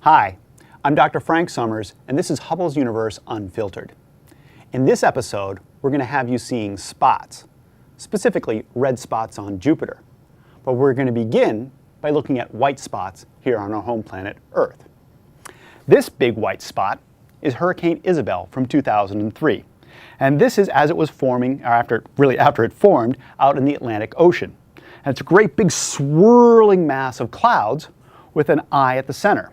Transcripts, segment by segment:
Hi, I'm Dr. Frank Summers, and this is Hubble's Universe Unfiltered. In this episode, we're going to have you seeing spots, specifically red spots on Jupiter. But we're going to begin by looking at white spots here on our home planet, Earth. This big white spot is Hurricane Isabel from 2003. And this is as it was forming, or after it formed, out in the Atlantic Ocean. And it's a great big swirling mass of clouds with an eye at the center.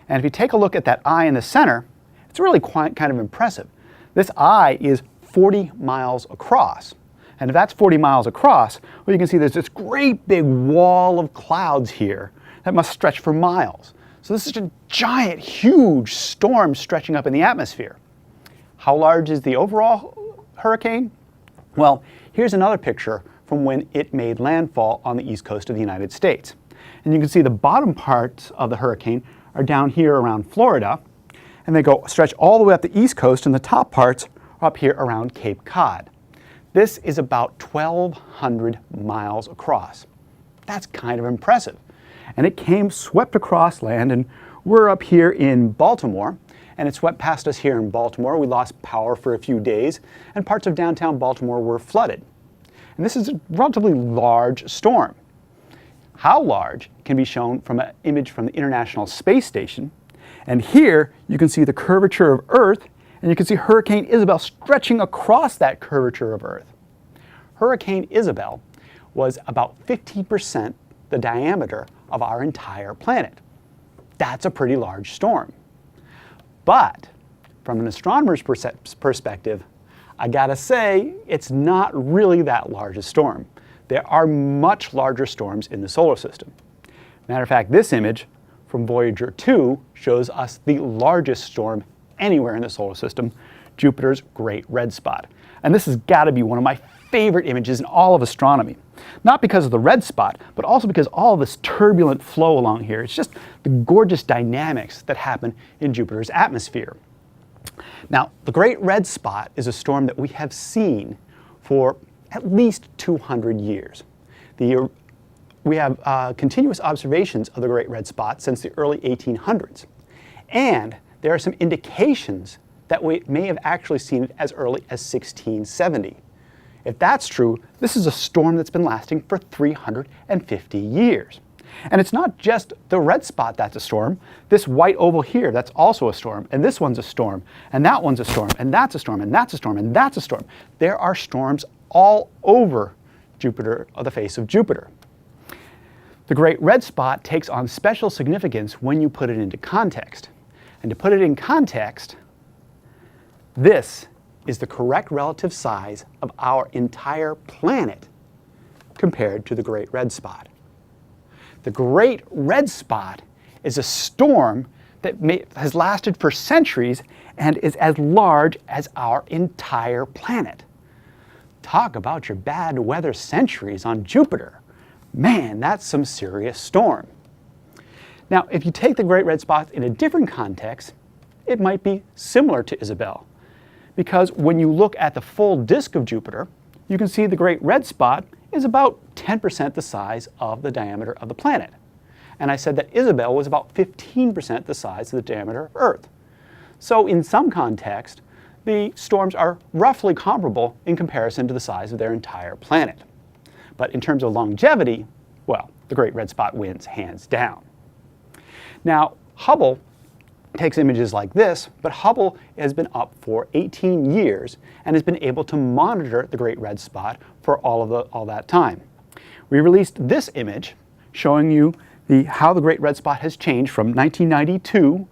And if you take a look at that eye in the center, it's really quite kind of impressive. This eye is 40 miles across. And if that's 40 miles across, well, you can see there's this great big wall of clouds here that must stretch for miles. So this is a giant, huge storm stretching up in the atmosphere. How large is the overall hurricane? Well, here's another picture from when it made landfall on the east coast of the United States. And you can see the bottom parts of the hurricane are down here around Florida, and they stretch all the way up the east coast, and the top parts are up here around Cape Cod. This is about 1,200 miles across. That's kind of impressive. And it swept across land, and we're up here in Baltimore, and it swept past us here in Baltimore. We lost power for a few days, and parts of downtown Baltimore were flooded. And this is a relatively large storm. How large can be shown from an image from the International Space Station. And here you can see the curvature of Earth, and you can see Hurricane Isabel stretching across that curvature of Earth. Hurricane Isabel was about 50% the diameter of our entire planet. That's a pretty large storm. But from an astronomer's perspective, I gotta say, it's not really that large a storm. There are much larger storms in the solar system. Matter of fact, this image from Voyager 2 shows us the largest storm anywhere in the solar system, Jupiter's Great Red Spot. And this has got to be one of my favorite images in all of astronomy. Not because of the red spot, but also because all of this turbulent flow along here. It's just the gorgeous dynamics that happen in Jupiter's atmosphere. Now, the Great Red Spot is a storm that we have seen for at least 200 years. We have continuous observations of the Great Red Spot since the early 1800s. And there are some indications that we may have actually seen it as early as 1670. If that's true, this is a storm that's been lasting for 350 years. And it's not just the red spot that's a storm. This white oval here, that's also a storm. And this one's a storm. And that one's a storm. And that's a storm. And that's a storm. And that's a storm. There are storms all over Jupiter, or the face of Jupiter. The Great Red Spot takes on special significance when you put it into context. And to put it in context, this is the correct relative size of our entire planet compared to the Great Red Spot. The Great Red Spot is a storm that has lasted for centuries and is as large as our entire planet. Talk about your bad weather centuries on Jupiter. Man, that's some serious storm. Now, if you take the Great Red Spot in a different context, it might be similar to Isabel. Because when you look at the full disk of Jupiter, you can see the Great Red Spot is about 10% the size of the diameter of the planet. And I said that Isabel was about 15% the size of the diameter of Earth. So in some context, the storms are roughly comparable in comparison to the size of their entire planet. But in terms of longevity, well, the Great Red Spot wins hands down. Now, Hubble takes images like this, but Hubble has been up for 18 years and has been able to monitor the Great Red Spot for all that time. We released this image showing you how the Great Red Spot has changed from 1992,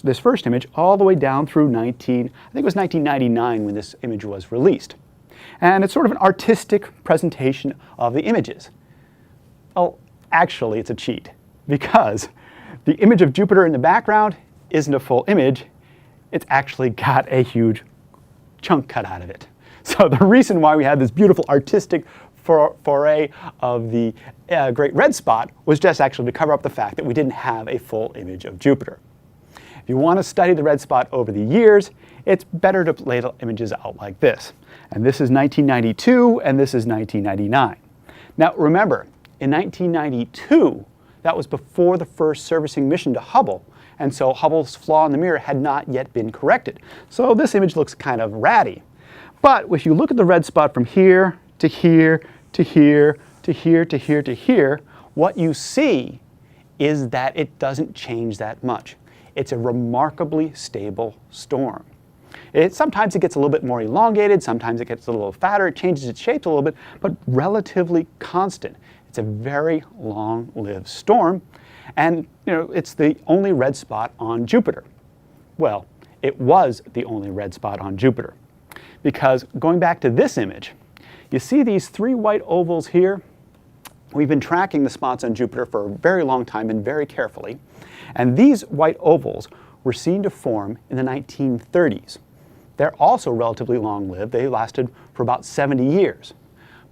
this first image, all the way down through I think it was 1999 when this image was released. And it's sort of an artistic presentation of the images. Oh, actually, it's a cheat, because the image of Jupiter in the background isn't a full image. It's actually got a huge chunk cut out of it. So the reason why we had this beautiful artistic foray of the Great Red Spot was just actually to cover up the fact that we didn't have a full image of Jupiter. If you want to study the red spot over the years, it's better to lay the images out like this. And this is 1992, and this is 1999. Now remember, in 1992, That was before the first servicing mission to Hubble, and so Hubble's flaw in the mirror had not yet been corrected. So this image looks kind of ratty. But if you look at the red spot from here to here to here to here to here to here, what you see is that it doesn't change that much. It's a remarkably stable storm. Sometimes it gets a little bit more elongated, sometimes it gets a little fatter, it changes its shape a little bit, but relatively constant. It's a very long-lived storm, and it's the only red spot on Jupiter. Well, it was the only red spot on Jupiter, because going back to this image, you see these three white ovals here? We've been tracking the spots on Jupiter for a very long time and very carefully, and these white ovals were seen to form in the 1930s. They're also relatively long-lived. They lasted for about 70 years.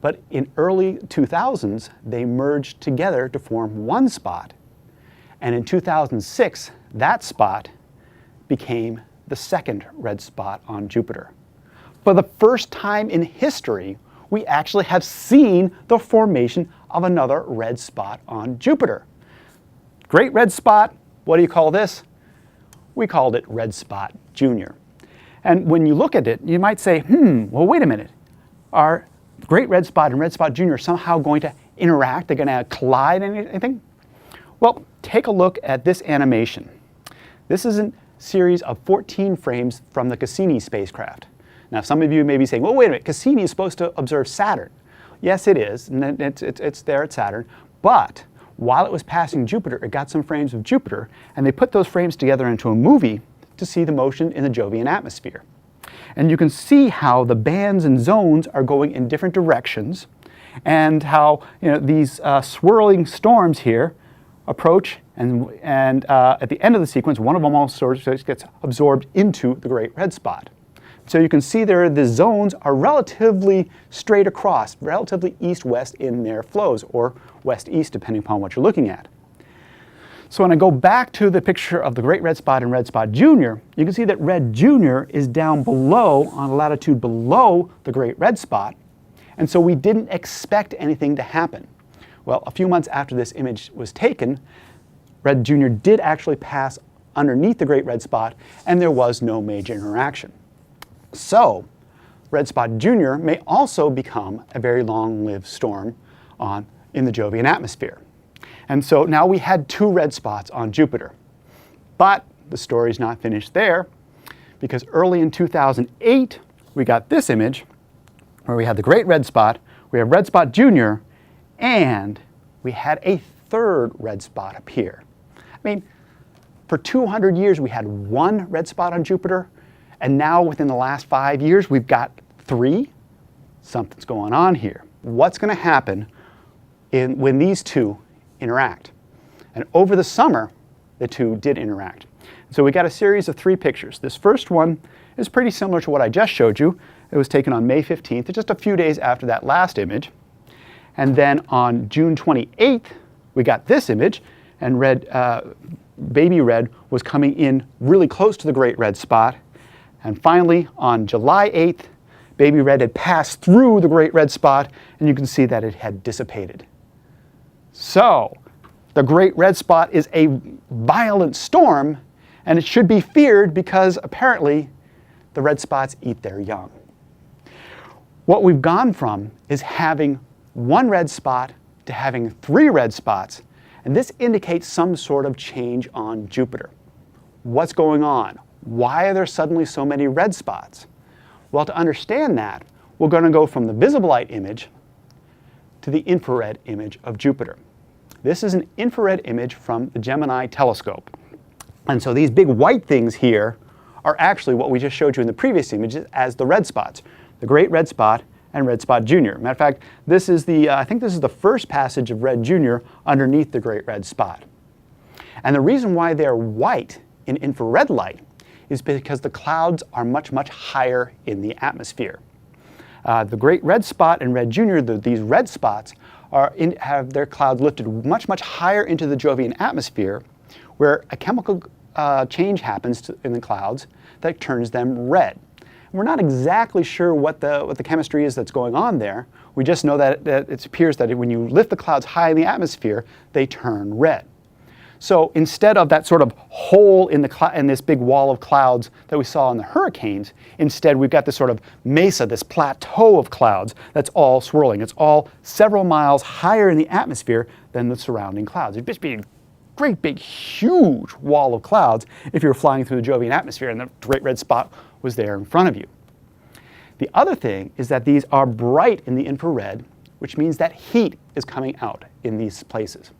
But in early 2000s, they merged together to form one spot. And in 2006, that spot became the second red spot on Jupiter. For the first time in history, we actually have seen the formation of another red spot on Jupiter. Great red spot. What do you call this? We called it red spot junior. And when you look at it, you might say, well, wait a minute. Are great red spot and red spot junior somehow going to interact? They're going to collide and anything? Well, take a look at this animation. This is a series of 14 frames from the Cassini spacecraft. Now, some of you may be saying, well, wait a minute, Cassini is supposed to observe Saturn. Yes, it is, and it's there at Saturn, but while it was passing Jupiter, it got some frames of Jupiter, and they put those frames together into a movie to see the motion in the Jovian atmosphere. And you can see how the bands and zones are going in different directions, and how these swirling storms here approach, and at the end of the sequence, one of them also gets absorbed into the great red spot. So you can see there the zones are relatively straight across, relatively east-west in their flows, or west-east depending upon what you're looking at. So when I go back to the picture of the great red spot and red spot junior, you can see that red junior is down below, on a latitude below the great red spot, and so we didn't expect anything to happen. Well, a few months after this image was taken, red junior did actually pass underneath the great red spot, and there was no major interaction. So, red spot junior may also become a very long-lived storm in the Jovian atmosphere. And so now we had two red spots on Jupiter. But the story's not finished there, because early in 2008, we got this image where we had the great red spot, we have red spot junior, and we had a third red spot appear. I mean, for 200 years, we had one red spot on Jupiter, and now within the last 5 years, we've got three. Something's going on here. What's going to happen when these two interact? And over the summer, the two did interact. So we got a series of three pictures. This first one is pretty similar to what I just showed you. It was taken on May 15th, just a few days after that last image. And then on June 28th, we got this image, and baby red was coming in really close to the great red spot. And finally, on July 8th, baby red had passed through the great red spot, and you can see that it had dissipated. So, the great red spot is a violent storm, and it should be feared because apparently the red spots eat their young. What we've gone from is having one red spot to having three red spots, and this indicates some sort of change on Jupiter. What's going on? Why are there suddenly so many red spots? Well, to understand that, we're going to go from the visible light image to the infrared image of Jupiter. This is an infrared image from the Gemini telescope. And so these big white things here are actually what we just showed you in the previous images as the red spots, the great red spot and red spot junior. Matter of fact, this is I think this is the first passage of red junior underneath the great red spot. And the reason why they're white in infrared light is because the clouds are much, much higher in the atmosphere. The great red spot and red junior, these red spots, have their clouds lifted much, much higher into the Jovian atmosphere, where a chemical change happens in the clouds that turns them red. We're not exactly sure what the chemistry is that's going on there. We just know that it appears that when you lift the clouds high in the atmosphere, they turn red. So instead of that sort of hole in this big wall of clouds that we saw in the hurricanes, instead we've got this sort of mesa, this plateau of clouds that's all swirling. It's all several miles higher in the atmosphere than the surrounding clouds. It'd just be a great big huge wall of clouds if you were flying through the Jovian atmosphere and the great red spot was there in front of you. The other thing is that these are bright in the infrared, which means that heat is coming out in these places.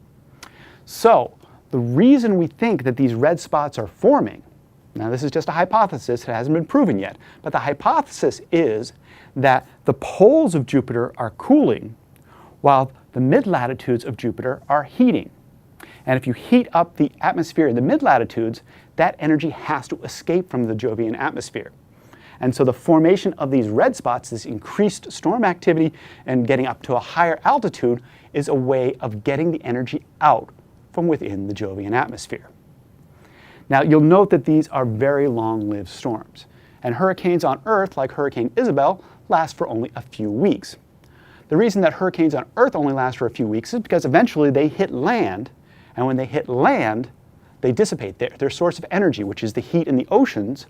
So the reason we think that these red spots are forming, now this is just a hypothesis, it hasn't been proven yet, but the hypothesis is that the poles of Jupiter are cooling while the mid-latitudes of Jupiter are heating. And if you heat up the atmosphere in the mid-latitudes, that energy has to escape from the Jovian atmosphere. And so the formation of these red spots, this increased storm activity and getting up to a higher altitude, is a way of getting the energy out from within the Jovian atmosphere. Now you'll note that these are very long-lived storms, and hurricanes on Earth, like Hurricane Isabel, last for only a few weeks. The reason that hurricanes on Earth only last for a few weeks is because eventually they hit land, and when they hit land, they dissipate there. Their source of energy, which is the heat in the oceans,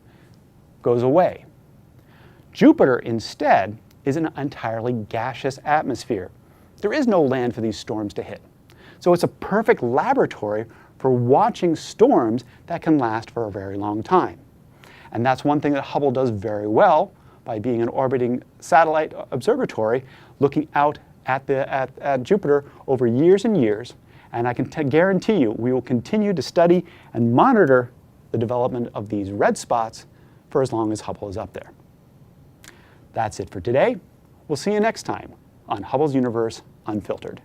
goes away. Jupiter, instead, is an entirely gaseous atmosphere. There is no land for these storms to hit. So it's a perfect laboratory for watching storms that can last for a very long time. And that's one thing that Hubble does very well by being an orbiting satellite observatory, looking out at Jupiter over years and years. And I can guarantee you we will continue to study and monitor the development of these red spots for as long as Hubble is up there. That's it for today. We'll see you next time on Hubble's Universe Unfiltered.